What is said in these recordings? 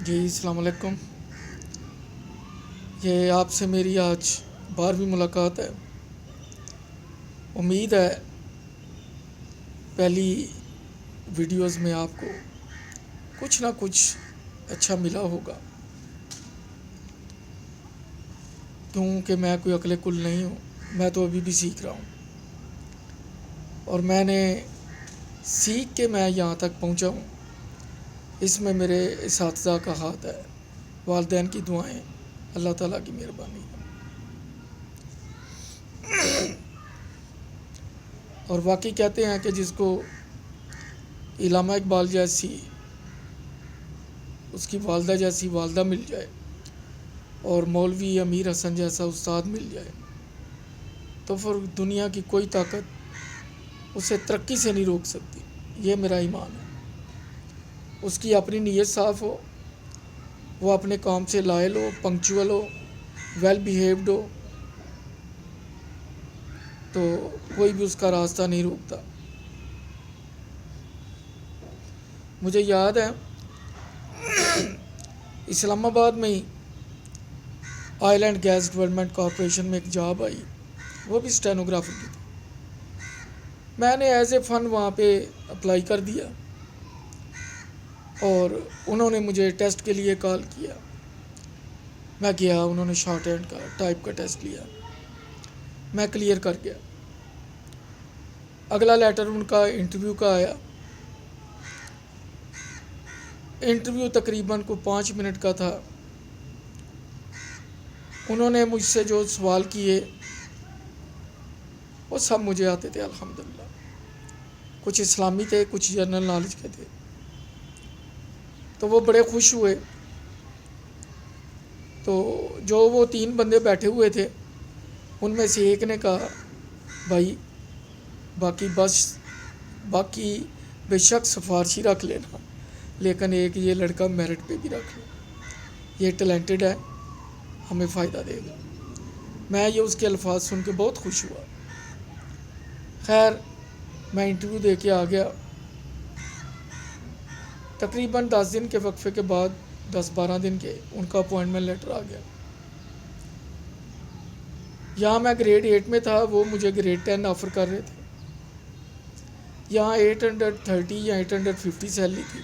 جی السلام علیکم۔ یہ آپ سے میری آج 12ویں ملاقات ہے۔ امید ہے پہلی ویڈیوز میں آپ کو کچھ نہ کچھ اچھا ملا ہوگا، کیونکہ میں کوئی عقل کل نہیں ہوں، میں تو ابھی بھی سیکھ رہا ہوں، اور میں نے سیکھ کے میں یہاں تک پہنچا ہوں۔ اس میں میرے اساتذہ کا ہاتھ ہے، والدین کی دعائیں، اللہ تعالیٰ کی مہربانی ہے۔ اور واقعی کہتے ہیں کہ جس کو علامہ اقبال جیسی، اس کی والدہ جیسی والدہ مل جائے اور مولوی امیر حسن جیسا استاد مل جائے تو پھر دنیا کی کوئی طاقت اسے ترقی سے نہیں روک سکتی۔ یہ میرا ایمان ہے۔ اس کی اپنی نیت صاف ہو، وہ اپنے کام سے لائل ہو، پنکچول ہو، ویل بیہیوڈ ہو، تو کوئی بھی اس کا راستہ نہیں روکتا۔ مجھے یاد ہے اسلام آباد میں ہی oil and gas development corporation میں ایک جاب آئی، وہ بھی اسٹینوگرافر کی تھی۔ میں نے ایز اے فن وہاں پہ اپلائی کر دیا، اور انہوں نے مجھے ٹیسٹ کے لیے کال کیا۔ میں گیا، انہوں نے شارٹ ہینڈ کا ٹائپ کا ٹیسٹ لیا، میں کلیئر کر گیا۔ اگلا لیٹر ان کا انٹرویو کا آیا۔ انٹرویو تقریباً کو 5 منٹ کا تھا۔ انہوں نے مجھ سے جو سوال کیے وہ سب مجھے آتے تھے الحمدللہ۔ کچھ اسلامی تھے، کچھ جنرل نالج کے تھے، تو وہ بڑے خوش ہوئے۔ تو جو وہ 3 بندے بیٹھے ہوئے تھے ان میں سے ایک نے کہا، بھائی باقی بے شک سفارشی رکھ لینا، لیکن ایک یہ لڑکا میرٹ پہ بھی رکھ لو، یہ ٹیلنٹڈ ہے، ہمیں فائدہ دے گا۔ میں یہ اس کے الفاظ سن کے بہت خوش ہوا۔ خیر میں انٹرویو دے کے آ گیا۔ تقریباً 10 دن کے وقفے کے بعد، 10-12 دن کے، ان کا اپوائنٹمنٹ لیٹر آ گیا۔ یہاں میں گریڈ 8 میں تھا، وہ مجھے گریڈ 10 آفر کر رہے تھے۔ یہاں 830 یا 850 سیلری تھی،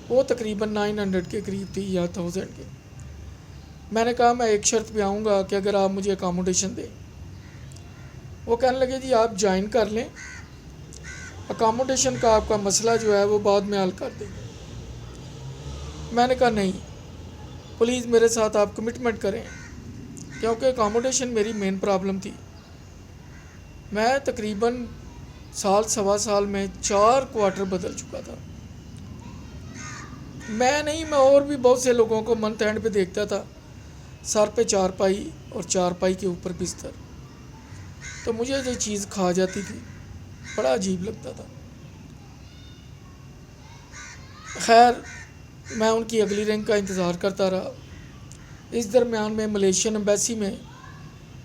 وہ تقریباً 900 کے قریب تھی یا 1000 کے۔ میں نے کہا میں ایک شرط پہ آؤں گا کہ اگر آپ مجھے اکاموڈیشن دیں۔ وہ کہنے لگے جی آپ جوائن کر لیں، اکاموڈیشن کا آپ کا مسئلہ جو ہے وہ بعد میں حل کر دیں گے۔ میں نے کہا نہیں، پلیز میرے ساتھ آپ کمٹمنٹ کریں، کیونکہ اکاموڈیشن میری مین پرابلم تھی۔ میں تقریباً سال سوا سال میں 4 کوارٹر بدل چکا تھا۔ میں نہیں، میں اور بھی بہت سے لوگوں کو منتھ اینڈ پہ دیکھتا تھا، سر پہ چارپائی اور چارپائی کے اوپر بستر، تو مجھے یہ چیز کھا جاتی تھی، بڑا عجیب لگتا تھا۔ خیر میں ان کی اگلی رینک کا انتظار کرتا رہا۔ اس درمیان میں ملیشین ایمبیسی میں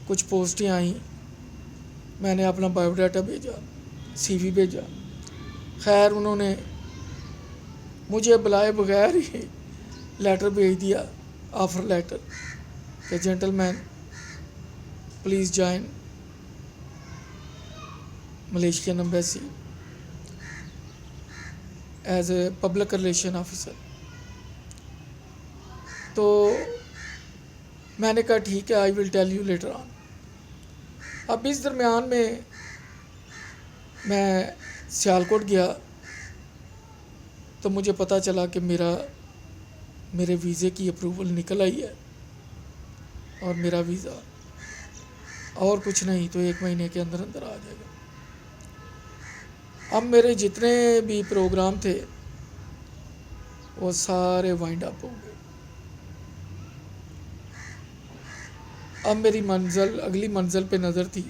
کچھ پوسٹیں آئیں، میں نے اپنا بایو ڈاٹا بھیجا، سی وی بھیجا۔ خیر انہوں نے مجھے بلائے بغیر ہی لیٹر بھیج دیا، آفر لیٹر، کہ gentleman please join Malaysian embassy as a public relation officer. تو میں نے کہا ٹھیک ہے، I will tell you later on. اب اس درمیان میں سیالکوٹ گیا تو مجھے پتہ چلا کہ میرے ویزے کی اپروول نکل آئی ہے، اور میرا ویزا اور کچھ نہیں تو 1 مہینے کے اندر اندر آ جائے گا۔ اب میرے جتنے بھی پروگرام تھے وہ سارے وائنڈ اپ ہو گئے۔ اب میری اگلی منزل پہ نظر تھی،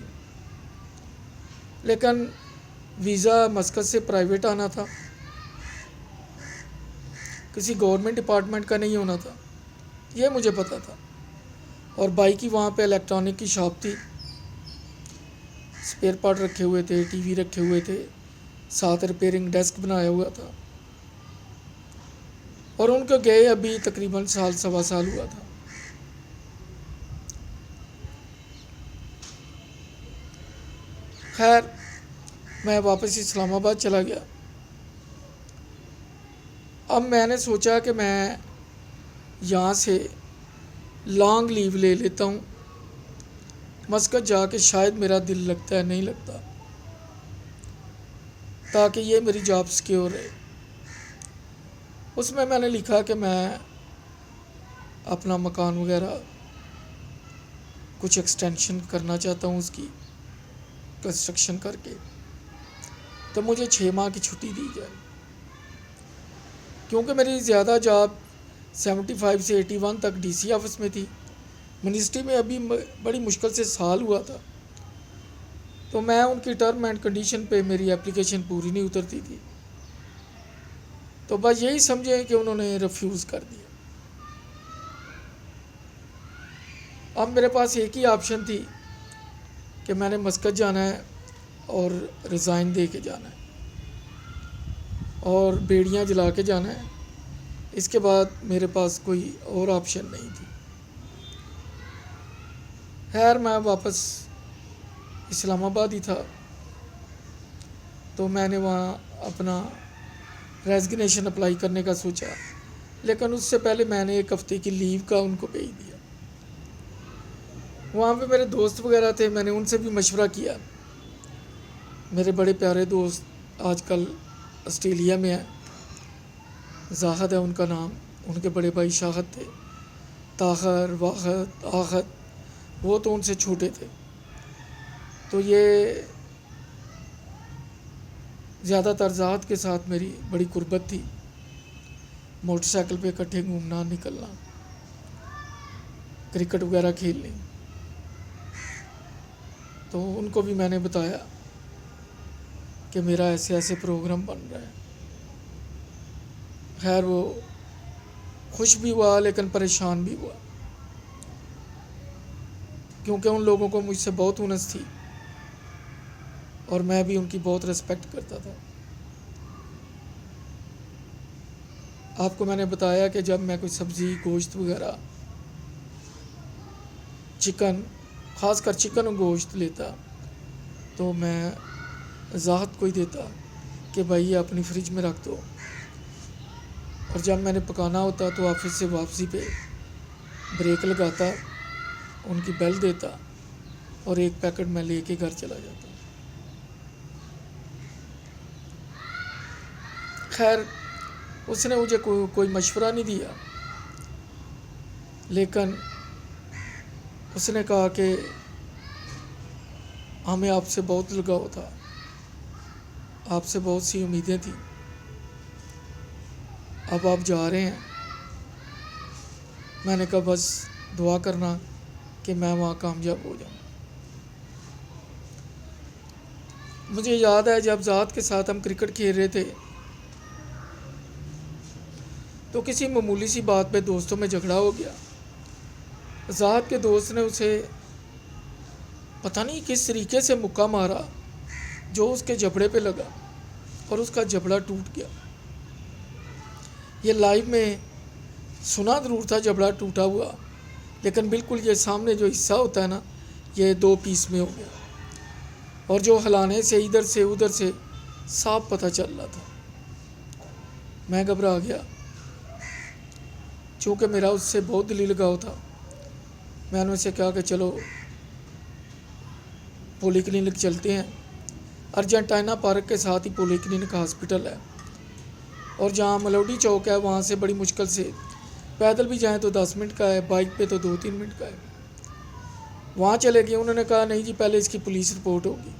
لیکن ویزا مسقط سے پرائیویٹ آنا تھا، کسی گورنمنٹ ڈپارٹمنٹ کا نہیں ہونا تھا، یہ مجھے پتہ تھا۔ اور بائی کی وہاں پہ الیکٹرانک کی شاپ تھی، اسپیئر پارٹ رکھے ہوئے تھے، ٹی وی رکھے ہوئے تھے، ساتھ ریپیئرنگ ڈیسک بنایا ہوا تھا، اور ان کو گئے ابھی تقریباً سال سوا سال ہوا تھا۔ خیر میں واپس اسلام آباد چلا گیا۔ اب میں نے سوچا کہ میں یہاں سے لانگ لیو لے لیتا ہوں، مسقط جا کے شاید میرا دل لگتا ہے نہیں لگتا، تاکہ یہ میری جاب سیکیور رہے۔ اس میں نے لکھا کہ میں اپنا مکان وغیرہ کچھ ایکسٹینشن کرنا چاہتا ہوں، اس کی کنسٹرکشن کر کے، تو مجھے 6 ماہ کی چھٹی دی جائے، کیونکہ میری زیادہ جاب 75 سے 81 تک ڈی سی آفس میں تھی۔ منسٹری میں ابھی بڑی مشکل سے سال ہوا تھا، تو میں ان کی ٹرم اینڈ کنڈیشن پہ میری اپلیکیشن پوری نہیں اترتی تھی، تو بس یہی سمجھیں کہ انہوں نے ریفیوز کر دیا۔ اب میرے پاس ایک ہی آپشن تھی کہ میں نے مسقط جانا ہے اور ریزائن دے کے جانا ہے اور بیڑیاں جلا کے جانا ہے، اس کے بعد میرے پاس کوئی اور آپشن نہیں تھی۔ خیر میں واپس اسلام آباد ہی تھا، تو میں نے وہاں اپنا ریزگنیشن اپلائی کرنے کا سوچا، لیکن اس سے پہلے میں نے 1 ہفتے کی لیو کا ان کو بھیج دیا۔ وہاں پہ میرے دوست وغیرہ تھے، میں نے ان سے بھی مشورہ کیا۔ میرے بڑے پیارے دوست آج کل آسٹریلیا میں ہیں، زاہد ہے ان کا نام، ان کے بڑے بھائی شاہد تھے، طاہر، واحد، آحد، وہ تو ان سے چھوٹے تھے، تو یہ زیادہ تر زاہد کے ساتھ میری بڑی قربت تھی، موٹر سائیکل پہ اکٹھے گھومنا نکلنا، کرکٹ وغیرہ کھیلنے، تو ان کو بھی میں نے بتایا کہ میرا ایسے ایسے پروگرام بن رہا ہے۔ خیر وہ خوش بھی ہوا لیکن پریشان بھی ہوا، کیونکہ ان لوگوں کو مجھ سے بہت انس تھی اور میں بھی ان کی بہت ریسپیکٹ کرتا تھا۔ آپ کو میں نے بتایا کہ جب میں کوئی سبزی، گوشت وغیرہ، چکن، خاص کر چکن اور گوشت لیتا تو میں زاہد کو ہی دیتا کہ بھائی یہ اپنی فریج میں رکھ دو، اور جب میں نے پکانا ہوتا تو آفس سے واپسی پہ بریک لگاتا، ان کی بیل دیتا اور 1 پیکٹ میں لے کے گھر چلا جاتا۔ خیر اس نے مجھے کوئی مشورہ نہیں دیا، لیکن اس نے کہا کہ ہمیں آپ سے بہت لگاؤ تھا، آپ سے بہت سی امیدیں تھیں، اب آپ جا رہے ہیں۔ میں نے کہا بس دعا کرنا کہ میں وہاں کامیاب ہو جاؤں۔ مجھے یاد ہے جب ذات کے ساتھ ہم کرکٹ کھیل رہے تھے تو کسی معمولی سی بات پہ دوستوں میں جھگڑا ہو گیا۔ ذات کے دوست نے اسے پتہ نہیں کس طریقے سے مکہ مارا جو اس کے جبڑے پہ لگا اور اس کا جبڑا ٹوٹ گیا۔ یہ لائیو میں سنا ضرور تھا جبڑا ٹوٹا ہوا، لیکن بالکل یہ سامنے جو حصہ ہوتا ہے نا، یہ 2 پیس میں ہو گیا، اور جو ہلانے سے ادھر سے ادھر سے صاف پتہ چل رہا تھا۔ میں گھبرا گیا، چونکہ میرا اس سے بہت دلی لگاؤ تھا۔ میں نے اسے کہا کہ چلو پولی کلینک چلتے ہیں۔ ارجنٹائنا پارک کے ساتھ ہی پولی کلینک ہاسپٹل ہے، اور جہاں ملوڈی چوک ہے وہاں سے بڑی مشکل سے پیدل بھی جائیں تو 10 منٹ کا ہے، بائک پہ تو 2-3 منٹ کا ہے۔ وہاں چلے گئے، انہوں نے کہا نہیں جی پہلے اس کی پولیس رپورٹ ہوگی۔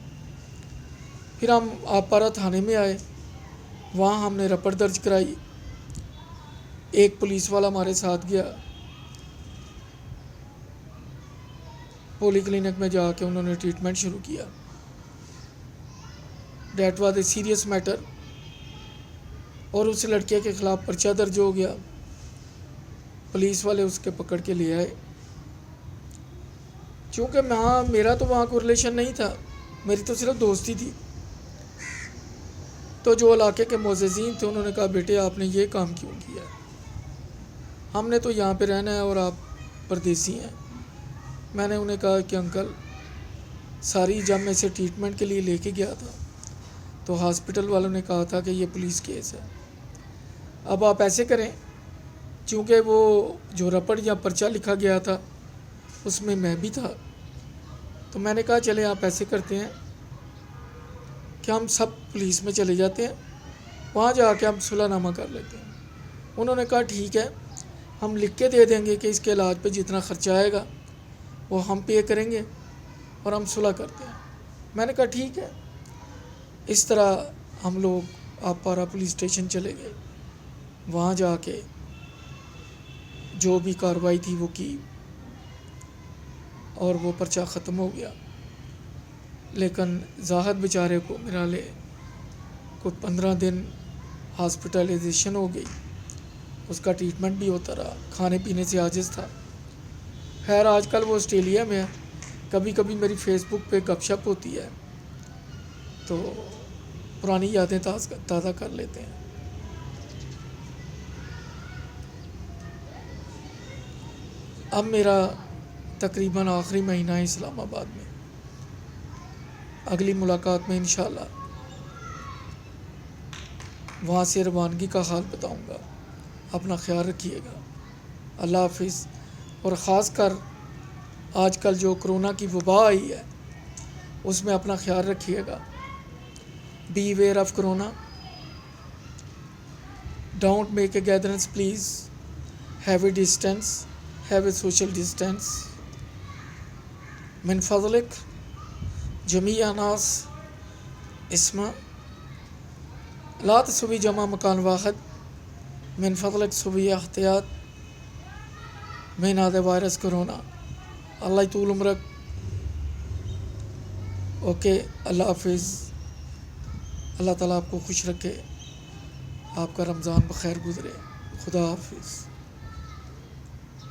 پھر ہم آپارا تھانے میں آئے، وہاں ہم نے رپٹ درج کرائی، ایک پولیس والا ہمارے ساتھ گیا، پولی کلینک میں جا کے انہوں نے ٹریٹمنٹ شروع کیا۔ That was a serious matter, اور اس لڑکے کے خلاف پرچہ درج ہو گیا۔ پولیس والے اس کے پکڑ کے لے آئے، چونکہ میرا تو وہاں کوئی ریلیشن نہیں تھا، میری تو صرف دوستی تھی۔ تو جو علاقے کے معززین تھے انہوں نے کہا بیٹے آپ نے یہ کام کیوں کیا ہے؟ ہم نے تو یہاں پہ رہنا ہے اور آپ پردیسی ہیں۔ میں نے انہیں کہا کہ انکل ساری جب میں اسے ٹریٹمنٹ کے لیے لے کے گیا تھا تو ہاسپٹل والوں نے کہا تھا کہ یہ پولیس کیس ہے، اب آپ ایسے کریں، چونکہ وہ جو رپٹ یا پرچہ لکھا گیا تھا اس میں بھی تھا، تو میں نے کہا چلیں آپ ایسے کرتے ہیں کہ ہم سب پولیس میں چلے جاتے ہیں، وہاں جا کے ہم صلح نامہ کر لیتے ہیں۔ انہوں نے کہا ٹھیک ہے، ہم لکھ کے دے دیں گے کہ اس کے علاج پہ جتنا خرچہ آئے گا وہ ہم پے کریں گے اور ہم صلح کرتے ہیں۔ میں نے کہا ٹھیک ہے۔ اس طرح ہم لوگ آپارا پولیس اسٹیشن چلے گئے، وہاں جا کے جو بھی کارروائی تھی وہ کی اور وہ پرچہ ختم ہو گیا۔ لیکن زاہد بیچارے کو میرا لے کوئی 15 دن ہاسپٹلائزیشن ہو گئی، اس کا ٹریٹمنٹ بھی ہوتا رہا، کھانے پینے سے عاجز تھا۔ خیر آج کل وہ آسٹریلیا میں ہے، کبھی کبھی میری فیس بک پہ گپ شپ ہوتی ہے تو پرانی یادیں تازہ کر لیتے ہیں۔ اب میرا تقریباً آخری مہینہ ہے اسلام آباد میں، اگلی ملاقات میں انشاءاللہ وہاں سے روانگی کا حال بتاؤں گا۔ اپنا خیال رکھیے گا، اللہ حافظ۔ اور خاص کر آج کل جو کرونا کی وبا آئی ہے اس میں اپنا خیال رکھیے گا، be aware of corona, don't make a gatherings please, have a distance, have a social distance, من فضلک جمیع ناس اسما لا تسوی جمع مکان واحد، من فضلک سوی احتیاط من هذا وائرس کرونا، اللہ طول عمرک۔ اوکے، اللہ حافظ، اللہ تعالیٰ آپ کو خوش رکھے، آپ کا رمضان بخیر گزرے، خدا حافظ۔